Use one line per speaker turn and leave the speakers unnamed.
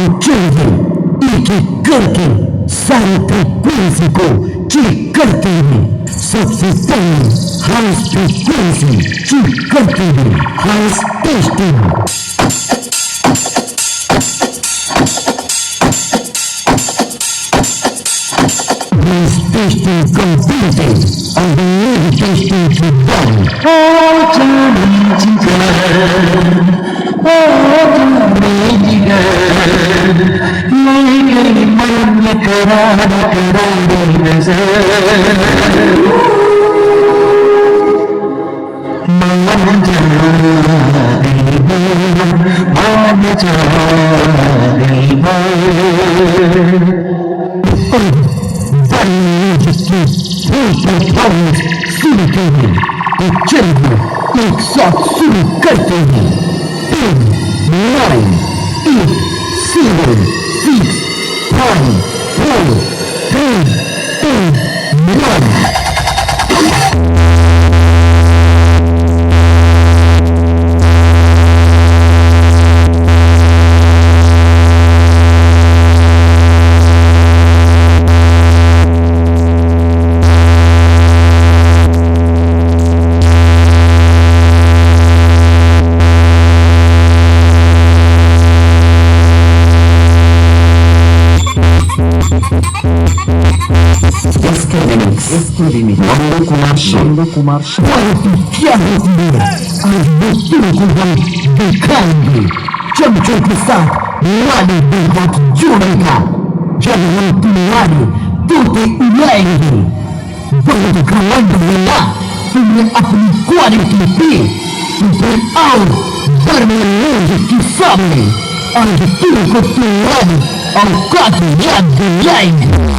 उचलके एक एक करके सारी फ्रीक्वेंसी को चेक करते हैं। सबसे पहले हाउस फ्रीक्वेंसी चेक करते हैं। House testing. This testing completed and the new testing to done. Oh, शुरू हैं तो चलिए एक साथ शुरू करते हैं। 10, 9, 8, 7, 6, 5, 4, 3, 2, 1। Mando Kumar Piano आज दोस्तों को हम दिखाएंगे चमचों के साथ लाली बेहाथ जोड़ेगा। जब हम तुम्हारे तोते उड़ाएंगे बहुत घमंड मिला तुम्हें अपनी क्वालिटी पे। फिर आओ बड़े लोग के सामने आज तुमको तुम्हारी औकात याद दिलाएंगे।